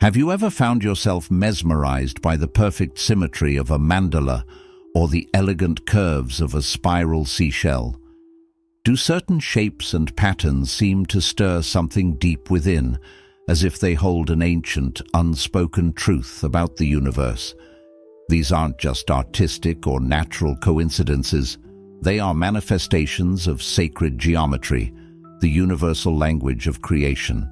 Have you ever found yourself mesmerized by the perfect symmetry of a mandala or the elegant curves of a spiral seashell? Do certain shapes and patterns seem to stir something deep within, as if they hold an ancient, unspoken truth about the universe? These aren't just artistic or natural coincidences. They are manifestations of sacred geometry, the universal language of creation.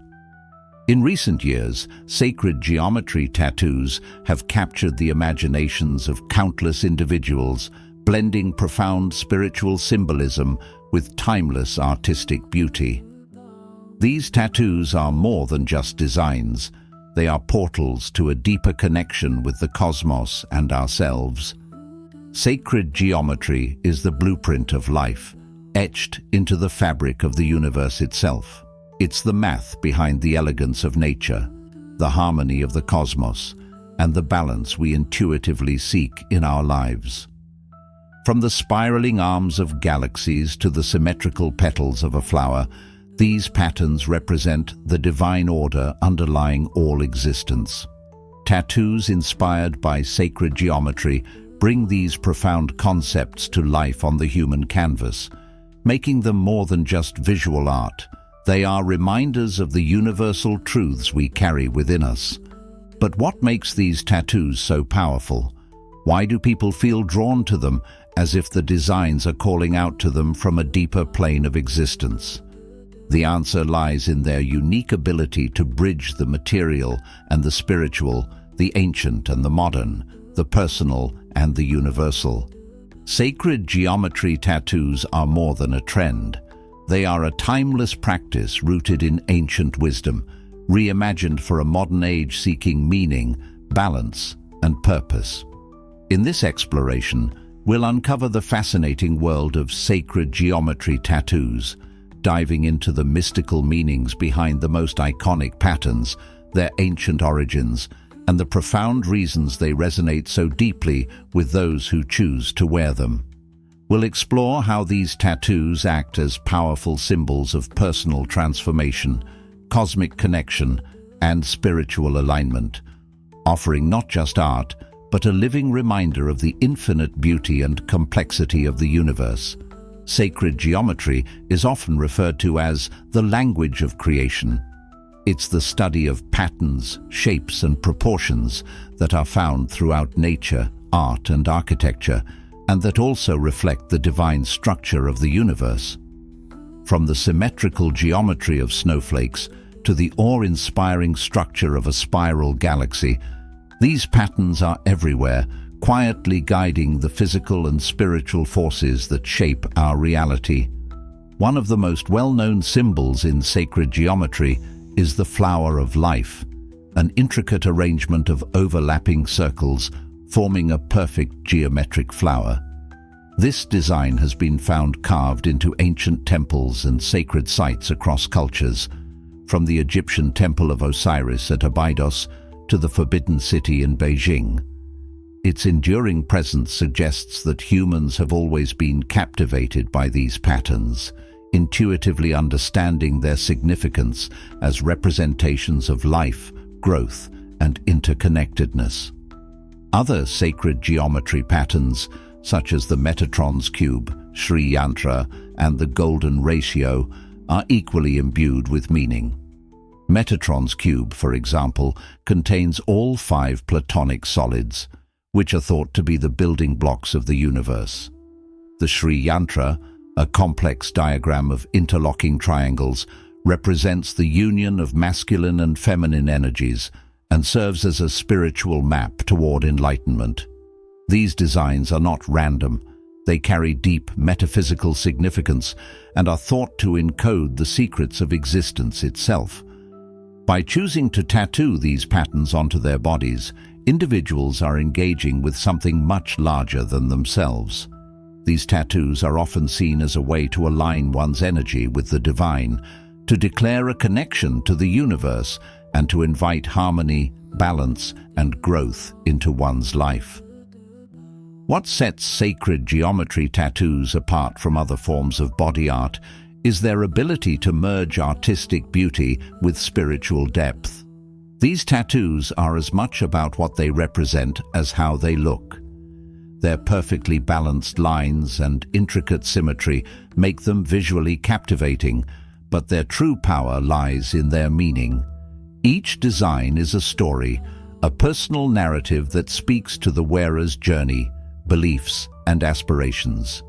In recent years, sacred geometry tattoos have captured the imaginations of countless individuals, blending profound spiritual symbolism with timeless artistic beauty. These tattoos are more than just designs. They are portals to a deeper connection with the cosmos and ourselves. Sacred geometry is the blueprint of life, etched into the fabric of the universe itself. It's the math behind the elegance of nature, the harmony of the cosmos, and the balance we intuitively seek in our lives. From the spiraling arms of galaxies to the symmetrical petals of a flower, these patterns represent the divine order underlying all existence. Tattoos inspired by sacred geometry bring these profound concepts to life on the human canvas, making them more than just visual art. They are reminders of the universal truths we carry within us. But what makes these tattoos so powerful? Why do people feel drawn to them, as if the designs are calling out to them from a deeper plane of existence? The answer lies in their unique ability to bridge the material and the spiritual, the ancient and the modern, the personal and the universal. Sacred geometry tattoos are more than a trend. They are a timeless practice rooted in ancient wisdom, reimagined for a modern age seeking meaning, balance, and purpose. In this exploration, we'll uncover the fascinating world of sacred geometry tattoos, diving into the mystical meanings behind the most iconic patterns, their ancient origins, and the profound reasons they resonate so deeply with those who choose to wear them. We'll explore how these tattoos act as powerful symbols of personal transformation, cosmic connection, and spiritual alignment, offering not just art, but a living reminder of the infinite beauty and complexity of the universe. Sacred geometry is often referred to as the language of creation. It's the study of patterns, shapes, and proportions that are found throughout nature, art, and architecture, and that also reflect the divine structure of the universe. From the symmetrical geometry of snowflakes to the awe-inspiring structure of a spiral galaxy, these patterns are everywhere, quietly guiding the physical and spiritual forces that shape our reality. One of the most well-known symbols in sacred geometry is the flower of life, an intricate arrangement of overlapping circles forming a perfect geometric flower. This design has been found carved into ancient temples and sacred sites across cultures, from the Egyptian Temple of Osiris at Abydos to the Forbidden City in Beijing. Its enduring presence suggests that humans have always been captivated by these patterns, intuitively understanding their significance as representations of life, growth, and interconnectedness. Other sacred geometry patterns, such as the Metatron's cube, Sri Yantra, and the golden ratio, are equally imbued with meaning. Metatron's cube, for example, contains all 5 platonic solids, which are thought to be the building blocks of the universe. The Sri Yantra, a complex diagram of interlocking triangles, represents the union of masculine and feminine energies and serves as a spiritual map toward enlightenment. These designs are not random. They carry deep metaphysical significance and are thought to encode the secrets of existence itself. By choosing to tattoo these patterns onto their bodies, individuals are engaging with something much larger than themselves. These tattoos are often seen as a way to align one's energy with the divine, to declare a connection to the universe, and to invite harmony, balance, and growth into one's life. What sets sacred geometry tattoos apart from other forms of body art is their ability to merge artistic beauty with spiritual depth. These tattoos are as much about what they represent as how they look. Their perfectly balanced lines and intricate symmetry make them visually captivating, but their true power lies in their meaning. Each design is a story, a personal narrative that speaks to the wearer's journey, beliefs, and aspirations.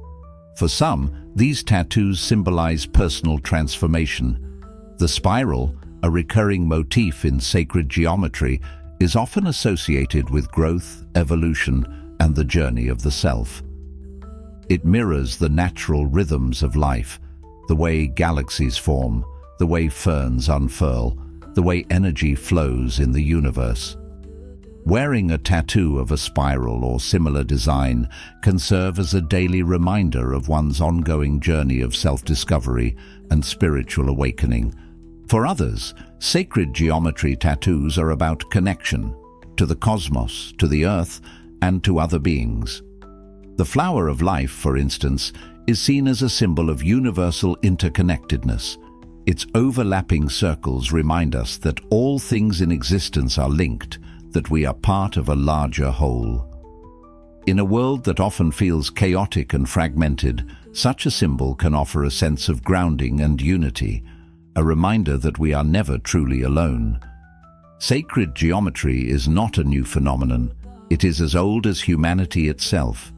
For some, these tattoos symbolize personal transformation. The spiral, a recurring motif in sacred geometry, is often associated with growth, evolution, and the journey of the self. It mirrors the natural rhythms of life, the way galaxies form, the way ferns unfurl, the way energy flows in the universe. Wearing a tattoo of a spiral or similar design can serve as a daily reminder of one's ongoing journey of self-discovery and spiritual awakening. For others, sacred geometry tattoos are about connection to the cosmos, to the earth, and to other beings. The flower of life, for instance, is seen as a symbol of universal interconnectedness. Its overlapping circles remind us that all things in existence are linked, that we are part of a larger whole. In a world that often feels chaotic and fragmented, such a symbol can offer a sense of grounding and unity, a reminder that we are never truly alone. Sacred geometry is not a new phenomenon. It is as old as humanity itself.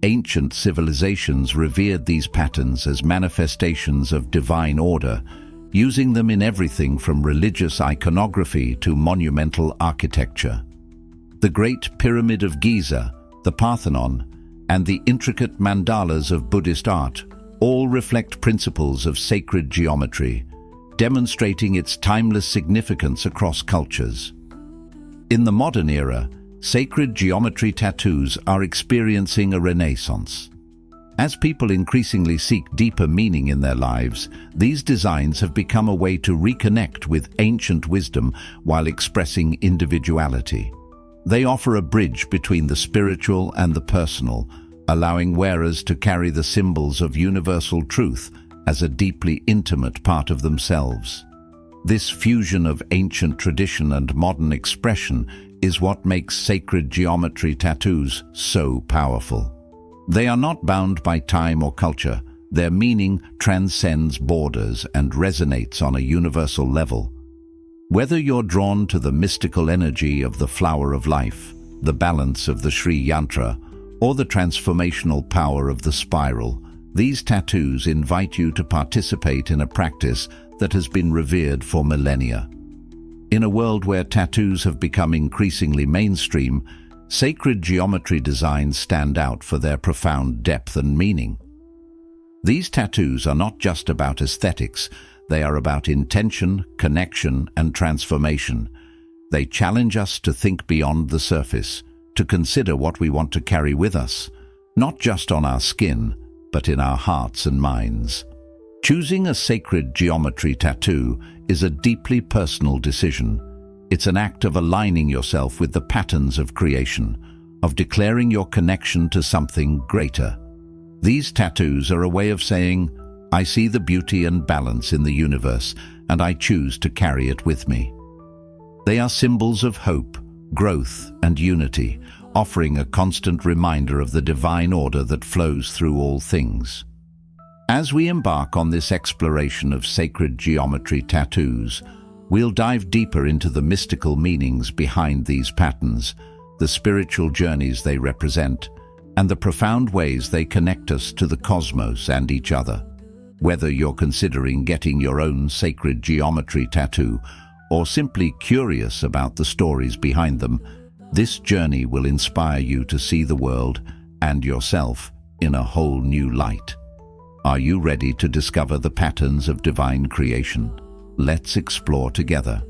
Ancient civilizations revered these patterns as manifestations of divine order, using them in everything from religious iconography to monumental architecture. The Great Pyramid of Giza, the Parthenon, and the intricate mandalas of Buddhist art all reflect principles of sacred geometry, demonstrating its timeless significance across cultures. In the modern era, sacred geometry tattoos are experiencing a renaissance. As people increasingly seek deeper meaning in their lives, these designs have become a way to reconnect with ancient wisdom while expressing individuality. They offer a bridge between the spiritual and the personal, allowing wearers to carry the symbols of universal truth as a deeply intimate part of themselves. This fusion of ancient tradition and modern expression is what makes sacred geometry tattoos so powerful. They are not bound by time or culture. Their meaning transcends borders and resonates on a universal level. Whether you're drawn to the mystical energy of the flower of life, the balance of the Sri Yantra, or the transformational power of the spiral, these tattoos invite you to participate in a practice that has been revered for millennia. In a world where tattoos have become increasingly mainstream, sacred geometry designs stand out for their profound depth and meaning. These tattoos are not just about aesthetics, they are about intention, connection, and transformation. They challenge us to think beyond the surface, to consider what we want to carry with us, not just on our skin, but in our hearts and minds. Choosing a sacred geometry tattoo is a deeply personal decision. It's an act of aligning yourself with the patterns of creation, of declaring your connection to something greater. These tattoos are a way of saying, I see the beauty and balance in the universe, and I choose to carry it with me. They are symbols of hope, growth, and unity, offering a constant reminder of the divine order that flows through all things. As we embark on this exploration of sacred geometry tattoos, we'll dive deeper into the mystical meanings behind these patterns, the spiritual journeys they represent, and the profound ways they connect us to the cosmos and each other. Whether you're considering getting your own sacred geometry tattoo or simply curious about the stories behind them, this journey will inspire you to see the world and yourself in a whole new light. Are you ready to discover the patterns of divine creation? Let's explore together.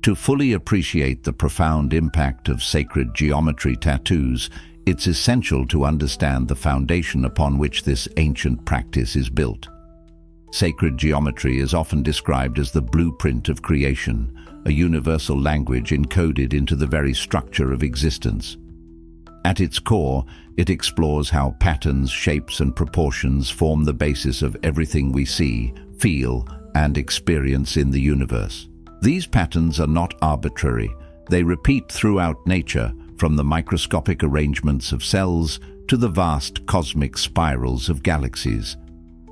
To fully appreciate the profound impact of sacred geometry tattoos, it's essential to understand the foundation upon which this ancient practice is built. Sacred geometry is often described as the blueprint of creation, a universal language encoded into the very structure of existence. At its core, it explores how patterns, shapes, and proportions form the basis of everything we see, feel, and experience in the universe. These patterns are not arbitrary. They repeat throughout nature, from the microscopic arrangements of cells to the vast cosmic spirals of galaxies.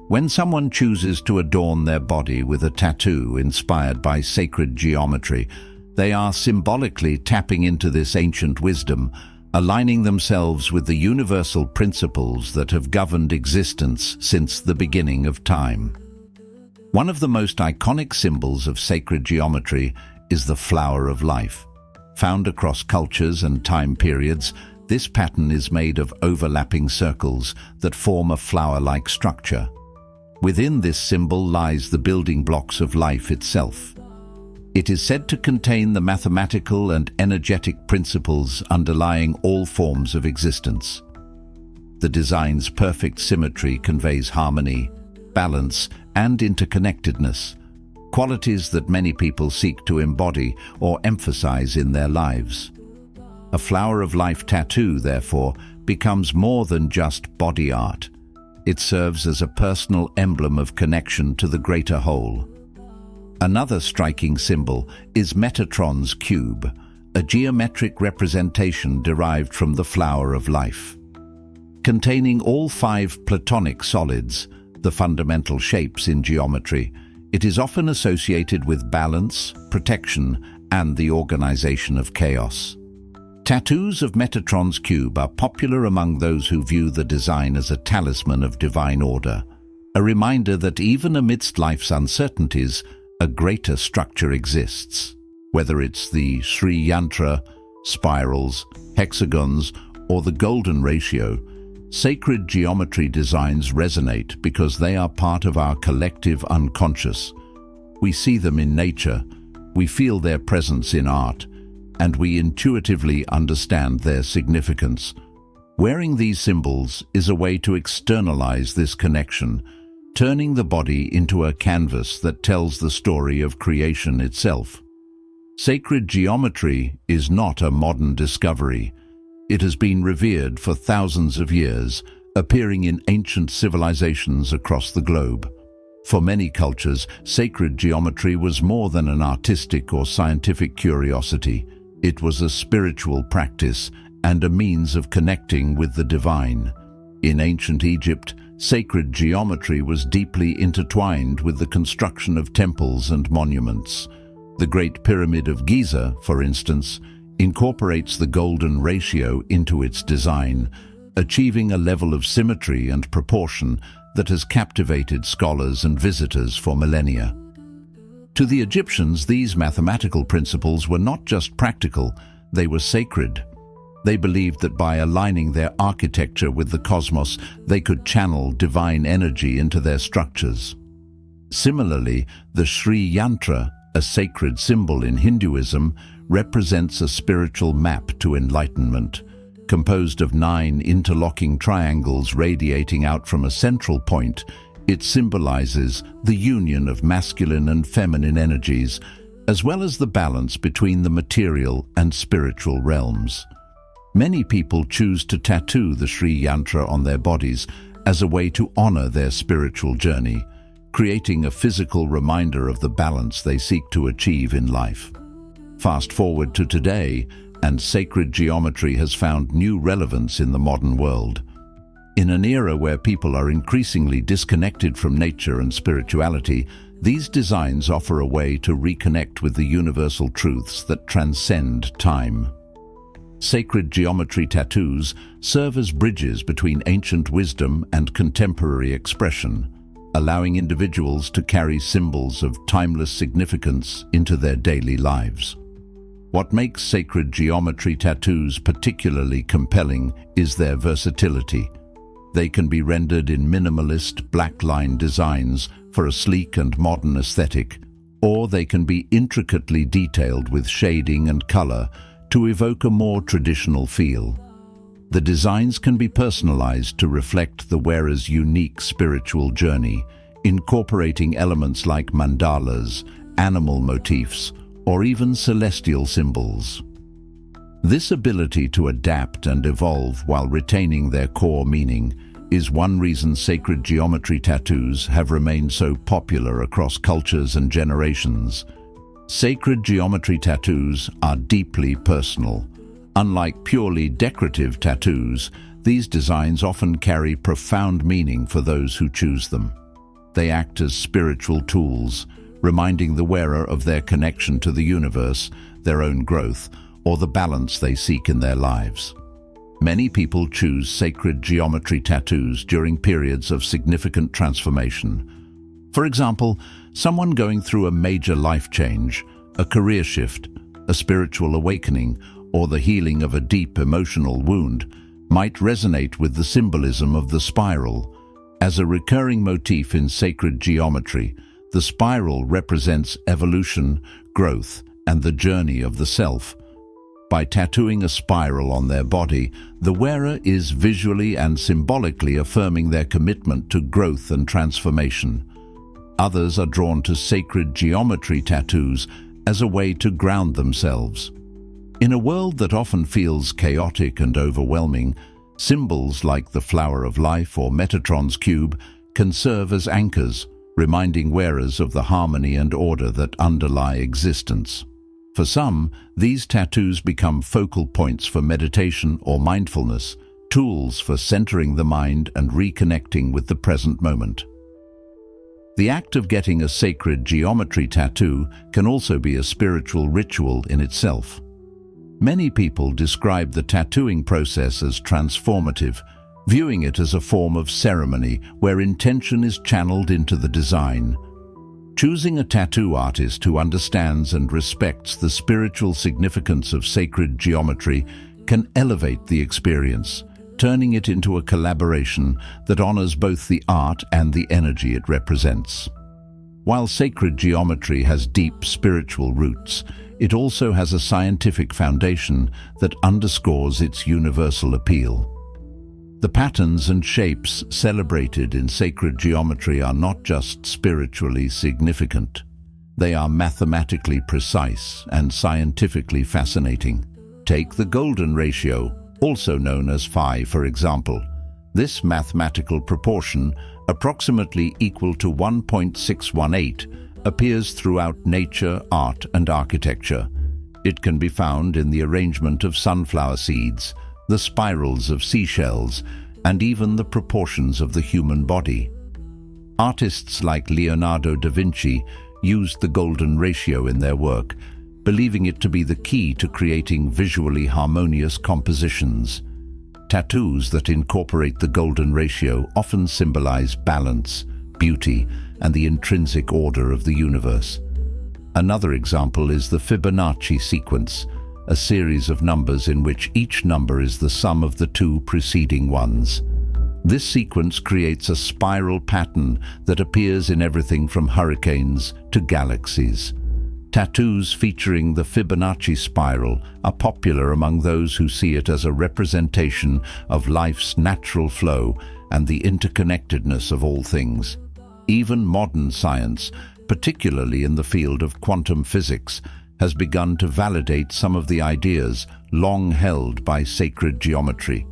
When someone chooses to adorn their body with a tattoo inspired by sacred geometry, they are symbolically tapping into this ancient wisdom, aligning themselves with the universal principles that have governed existence since the beginning of time. One of the most iconic symbols of sacred geometry is the flower of life. Found across cultures and time periods, this pattern is made of overlapping circles that form a flower-like structure. Within this symbol lies the building blocks of life itself. It is said to contain the mathematical and energetic principles underlying all forms of existence. The design's perfect symmetry conveys harmony, balance, and interconnectedness, qualities that many people seek to embody or emphasize in their lives. A flower of life tattoo, therefore, becomes more than just body art. It serves as a personal emblem of connection to the greater whole. Another striking symbol is Metatron's cube, a geometric representation derived from the flower of life. Containing all 5 Platonic solids, the fundamental shapes in geometry, it is often associated with balance, protection, and the organization of chaos. Tattoos of Metatron's cube are popular among those who view the design as a talisman of divine order, a reminder that even amidst life's uncertainties, a greater structure exists. Whether it's the Sri Yantra, spirals, hexagons, or the golden ratio, sacred geometry designs resonate because they are part of our collective unconscious. We see them in nature, we feel their presence in art, and we intuitively understand their significance. Wearing these symbols is a way to externalize this connection, turning the body into a canvas that tells the story of creation itself. Sacred geometry is not a modern discovery. It has been revered for thousands of years, appearing in ancient civilizations across the globe. For many cultures, sacred geometry was more than an artistic or scientific curiosity. It was a spiritual practice and a means of connecting with the divine. In ancient Egypt, sacred geometry was deeply intertwined with the construction of temples and monuments. The Great Pyramid of Giza, for instance, incorporates the golden ratio into its design, achieving a level of symmetry and proportion that has captivated scholars and visitors for millennia. To the Egyptians, these mathematical principles were not just practical, they were sacred. They believed that by aligning their architecture with the cosmos, they could channel divine energy into their structures. Similarly, the Sri Yantra, a sacred symbol in Hinduism, represents a spiritual map to enlightenment. Composed of 9 interlocking triangles radiating out from a central point, it symbolizes the union of masculine and feminine energies, as well as the balance between the material and spiritual realms. Many people choose to tattoo the Sri Yantra on their bodies as a way to honor their spiritual journey, creating a physical reminder of the balance they seek to achieve in life. Fast forward to today, and sacred geometry has found new relevance in the modern world. In an era where people are increasingly disconnected from nature and spirituality, these designs offer a way to reconnect with the universal truths that transcend time. Sacred geometry tattoos serve as bridges between ancient wisdom and contemporary expression, allowing individuals to carry symbols of timeless significance into their daily lives. What makes sacred geometry tattoos particularly compelling is their versatility. They can be rendered in minimalist black-line designs for a sleek and modern aesthetic, or they can be intricately detailed with shading and color to evoke a more traditional feel. The designs can be personalized to reflect the wearer's unique spiritual journey, incorporating elements like mandalas, animal motifs, or even celestial symbols. This ability to adapt and evolve while retaining their core meaning is one reason sacred geometry tattoos have remained so popular across cultures and generations. Sacred geometry tattoos are deeply personal. Unlike purely decorative tattoos, these designs often carry profound meaning for those who choose them. They act as spiritual tools, reminding the wearer of their connection to the universe, their own growth, or the balance they seek in their lives. Many people choose sacred geometry tattoos during periods of significant transformation. For example, someone going through a major life change, a career shift, a spiritual awakening, or the healing of a deep emotional wound might resonate with the symbolism of the spiral. As a recurring motif in sacred geometry, the spiral represents evolution, growth, and the journey of the self. By tattooing a spiral on their body, the wearer is visually and symbolically affirming their commitment to growth and transformation. Others are drawn to sacred geometry tattoos as a way to ground themselves. In a world that often feels chaotic and overwhelming, symbols like the flower of life or Metatron's cube can serve as anchors, reminding wearers of the harmony and order that underlie existence. For some, these tattoos become focal points for meditation or mindfulness, tools for centering the mind and reconnecting with the present moment. The act of getting a sacred geometry tattoo can also be a spiritual ritual in itself. Many people describe the tattooing process as transformative, viewing it as a form of ceremony where intention is channeled into the design. Choosing a tattoo artist who understands and respects the spiritual significance of sacred geometry can elevate the experience, turning it into a collaboration that honors both the art and the energy it represents. While sacred geometry has deep spiritual roots, it also has a scientific foundation that underscores its universal appeal. The patterns and shapes celebrated in sacred geometry are not just spiritually significant. They are mathematically precise and scientifically fascinating. Take the golden ratio, also known as phi, for example. This mathematical proportion, approximately equal to 1.618, appears throughout nature, art, and architecture. It can be found in the arrangement of sunflower seeds, the spirals of seashells, and even the proportions of the human body. Artists like Leonardo da Vinci used the golden ratio in their work, believing it to be the key to creating visually harmonious compositions. Tattoos that incorporate the golden ratio often symbolize balance, beauty, and the intrinsic order of the universe. Another example is the Fibonacci sequence, a series of numbers in which each number is the sum of the two preceding ones. This sequence creates a spiral pattern that appears in everything from hurricanes to galaxies. Tattoos featuring the Fibonacci spiral are popular among those who see it as a representation of life's natural flow and the interconnectedness of all things. Even modern science, particularly in the field of quantum physics, has begun to validate some of the ideas long held by sacred geometry.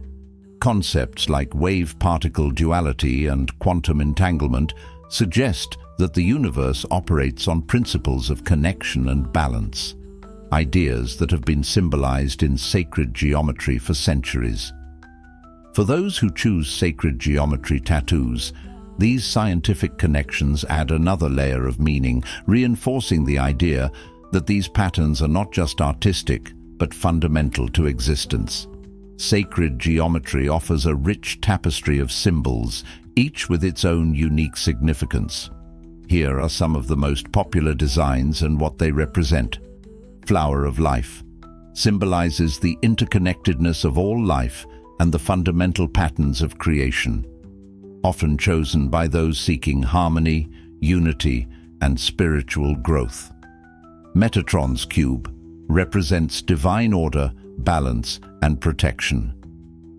Concepts like wave-particle duality and quantum entanglement suggest that the universe operates on principles of connection and balance, ideas that have been symbolized in sacred geometry for centuries. For those who choose sacred geometry tattoos, these scientific connections add another layer of meaning, reinforcing the idea that these patterns are not just artistic, but fundamental to existence. Sacred geometry offers a rich tapestry of symbols, each with its own unique significance. Here are some of the most popular designs and what they represent. Flower of life symbolizes the interconnectedness of all life and the fundamental patterns of creation, often chosen by those seeking harmony, unity, and spiritual growth. Metatron's cube represents divine order, balance, and protection.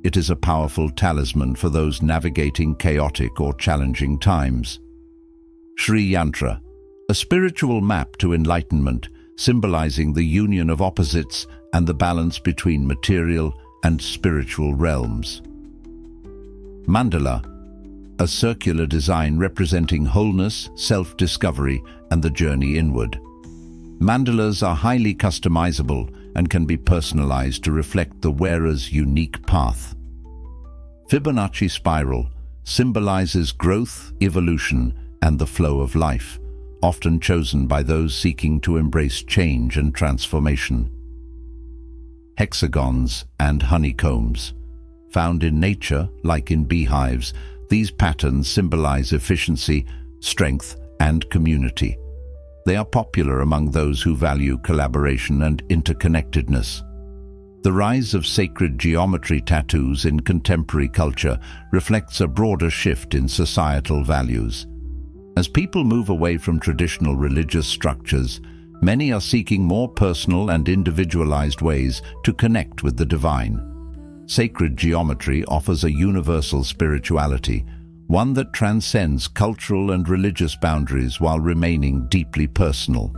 It is a powerful talisman for those navigating chaotic or challenging times. Sri Yantra, a spiritual map to enlightenment, symbolizing the union of opposites and the balance between material and spiritual realms. Mandala, a circular design representing wholeness, self-discovery, and the journey inward. Mandalas are highly customizable and can be personalized to reflect the wearer's unique path. Fibonacci spiral symbolizes growth, evolution, and the flow of life, often chosen by those seeking to embrace change and transformation. Hexagons and honeycombs. Found in nature, like in beehives, these patterns symbolize efficiency, strength, and community. They are popular among those who value collaboration and interconnectedness. The rise of sacred geometry tattoos in contemporary culture reflects a broader shift in societal values. As people move away from traditional religious structures, many are seeking more personal and individualized ways to connect with the divine. Sacred geometry offers a universal spirituality, one that transcends cultural and religious boundaries while remaining deeply personal.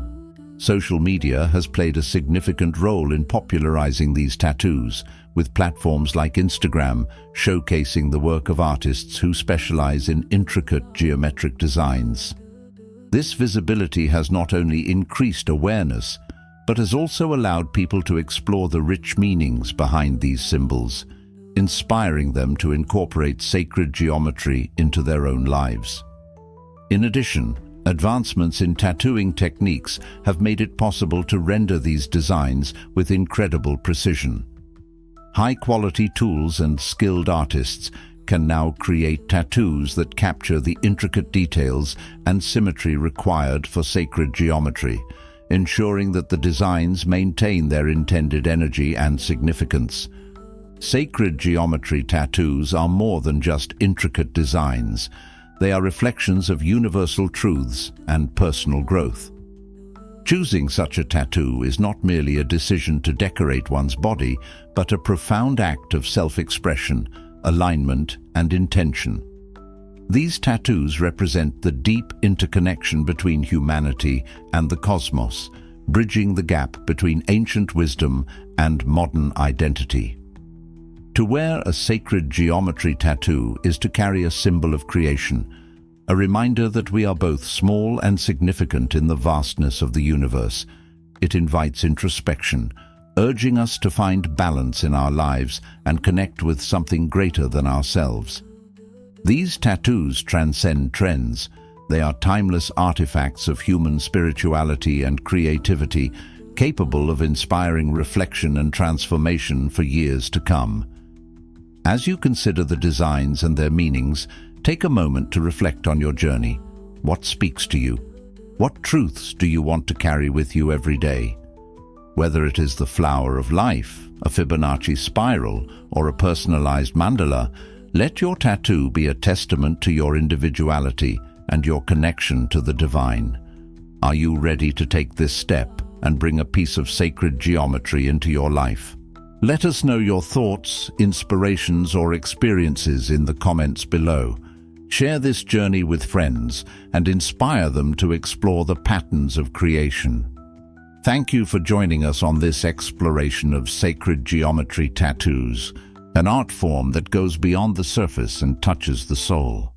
Social media has played a significant role in popularizing these tattoos, with platforms like Instagram showcasing the work of artists who specialize in intricate geometric designs. This visibility has not only increased awareness, but has also allowed people to explore the rich meanings behind these symbols, inspiring them to incorporate sacred geometry into their own lives. In addition, advancements in tattooing techniques have made it possible to render these designs with incredible precision. High-quality tools and skilled artists can now create tattoos that capture the intricate details and symmetry required for sacred geometry, ensuring that the designs maintain their intended energy and significance. Sacred geometry tattoos are more than just intricate designs. They are reflections of universal truths and personal growth. Choosing such a tattoo is not merely a decision to decorate one's body, but a profound act of self-expression, alignment, and intention. These tattoos represent the deep interconnection between humanity and the cosmos, bridging the gap between ancient wisdom and modern identity. To wear a sacred geometry tattoo is to carry a symbol of creation, a reminder that we are both small and significant in the vastness of the universe. It invites introspection, urging us to find balance in our lives and connect with something greater than ourselves. These tattoos transcend trends. They are timeless artifacts of human spirituality and creativity, capable of inspiring reflection and transformation for years to come. As you consider the designs and their meanings, take a moment to reflect on your journey. What speaks to you? What truths do you want to carry with you every day? Whether it is the flower of life, a Fibonacci spiral, or a personalized mandala, let your tattoo be a testament to your individuality and your connection to the divine. Are you ready to take this step and bring a piece of sacred geometry into your life? Let us know your thoughts, inspirations, or experiences in the comments below. Share this journey with friends and inspire them to explore the patterns of creation. Thank you for joining us on this exploration of sacred geometry tattoos, an art form that goes beyond the surface and touches the soul.